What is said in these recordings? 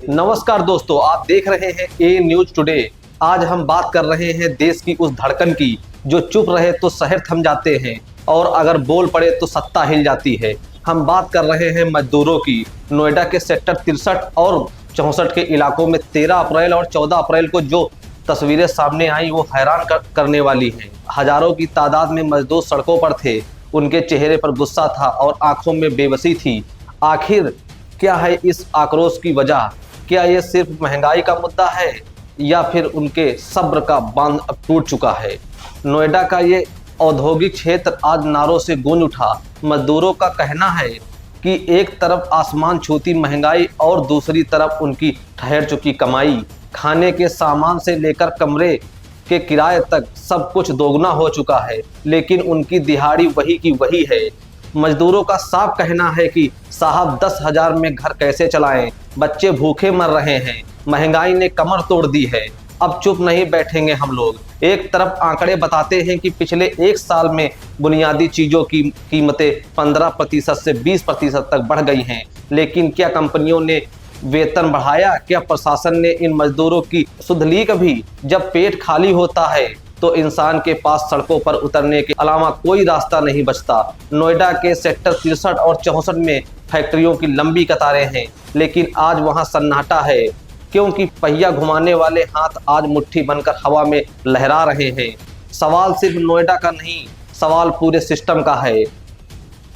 नमस्कार दोस्तों, आप देख रहे हैं ए न्यूज टुडे। आज हम बात कर रहे हैं देश की उस धड़कन की जो चुप रहे तो शहर थम जाते हैं और अगर बोल पड़े तो सत्ता हिल जाती है। हम बात कर रहे हैं मजदूरों की। नोएडा के सेक्टर 63 और 64 के इलाकों में 13 अप्रैल और 14 अप्रैल को जो तस्वीरें सामने आई वो हैरान करने वाली हैं। हजारों की तादाद में मजदूर सड़कों पर थे, उनके चेहरे पर गुस्सा था और आंखों में बेबसी थी। आखिर क्या है इस आक्रोश की वजह? क्या ये सिर्फ महंगाई का मुद्दा है या फिर उनके सब्र का बांध अब टूट चुका है? नोएडा का ये औद्योगिक क्षेत्र आज नारों से गूंज उठा। मजदूरों का कहना है कि एक तरफ आसमान छूती महंगाई और दूसरी तरफ उनकी ठहर चुकी कमाई। खाने के सामान से लेकर कमरे के किराए तक सब कुछ दोगुना हो चुका है, लेकिन उनकी दिहाड़ी वही की वही है। मजदूरों का साफ कहना है कि साहब 10,000 में घर कैसे चलाएं, बच्चे भूखे मर रहे हैं, महंगाई ने कमर तोड़ दी है। अब चुप नहीं बैठेंगे हम लोग। एक तरफ आंकड़े बताते हैं कि पिछले एक साल में बुनियादी चीज़ों की कीमतें 15% से 20% तक बढ़ गई हैं, लेकिन क्या कंपनियों ने वेतन बढ़ाया? क्या प्रशासन ने इन मजदूरों की सुध ली कभी? जब पेट खाली होता है तो इंसान के पास सड़कों पर उतरने के अलावा कोई रास्ता नहीं बचता। नोएडा के सेक्टर 63 और 64 में फैक्ट्रियों की लंबी कतारें हैं, लेकिन आज वहां सन्नाटा है, क्योंकि पहिया घुमाने वाले हाथ आज मुट्ठी बनकर हवा में लहरा रहे हैं। सवाल सिर्फ नोएडा का नहीं, सवाल पूरे सिस्टम का है।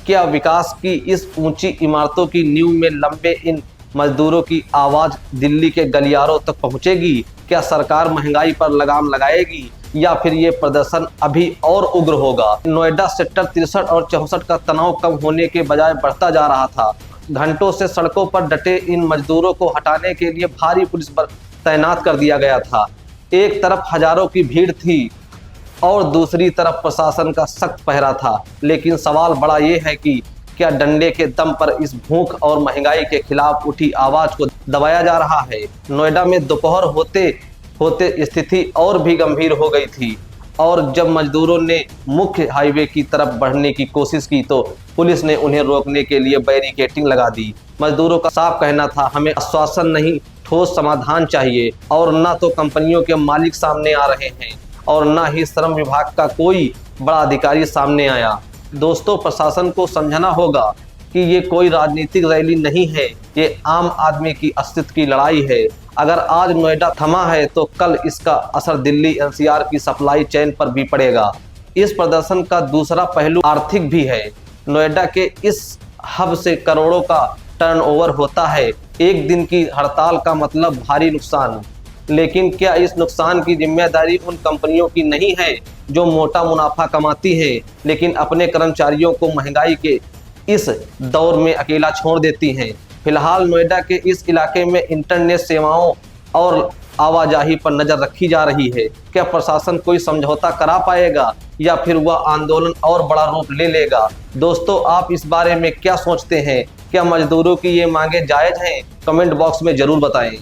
क्या विकास की इस ऊंची इमारतों की नींव में लंबे इन मजदूरों की आवाज दिल्ली के गलियारों तक पहुंचेगी? क्या सरकार महंगाई पर लगाम लगाएगी या फिर ये प्रदर्शन अभी और उग्र होगा? नोएडा सेक्टर 63 और 64 का तनाव कम होने के बजाय बढ़ता जा रहा था। घंटों से सड़कों पर डटे इन मजदूरों को हटाने के लिए भारी पुलिस बल तैनात कर दिया गया था। एक तरफ हजारों की भीड़ थी और दूसरी तरफ प्रशासन का सख्त पहरा था, लेकिन सवाल बड़ा ये है कि क्या डंडे के दम पर इस भूख और महंगाई के खिलाफ उठी आवाज को दबाया जा रहा है? नोएडा में दोपहर होते होते स्थिति और भी गंभीर हो गई थी और जब मजदूरों ने मुख्य हाईवे की तरफ बढ़ने की कोशिश की तो पुलिस ने उन्हें रोकने के लिए बैरिकेडिंग लगा दी। मजदूरों का साफ कहना था, हमें आश्वासन नहीं, ठोस समाधान चाहिए। और न तो कंपनियों के मालिक सामने आ रहे हैं और न ही श्रम विभाग का कोई बड़ा अधिकारी सामने आया। दोस्तों, प्रशासन को समझना होगा कि ये कोई राजनीतिक रैली नहीं है, ये आम आदमी की अस्तित्व की लड़ाई है। अगर आज नोएडा थमा है तो कल इसका असर दिल्ली एनसीआर की सप्लाई चेन पर भी पड़ेगा। इस प्रदर्शन का दूसरा पहलू आर्थिक भी है। नोएडा के इस हब से करोड़ों का टर्नओवर होता है। एक दिन की हड़ताल का मतलब भारी नुकसान। लेकिन क्या इस नुकसान की जिम्मेदारी उन कंपनियों की नहीं है जो मोटा मुनाफा कमाती है लेकिन अपने कर्मचारियों को महंगाई के इस दौर में अकेला छोड़ देती हैं? फिलहाल नोएडा के इस इलाके में इंटरनेट सेवाओं और आवाजाही पर नजर रखी जा रही है। क्या प्रशासन कोई समझौता करा पाएगा या फिर वह आंदोलन और बड़ा रूप ले लेगा? दोस्तों, आप इस बारे में क्या सोचते हैं? क्या मजदूरों की ये मांगे जायज हैं? कमेंट बॉक्स में जरूर बताएं।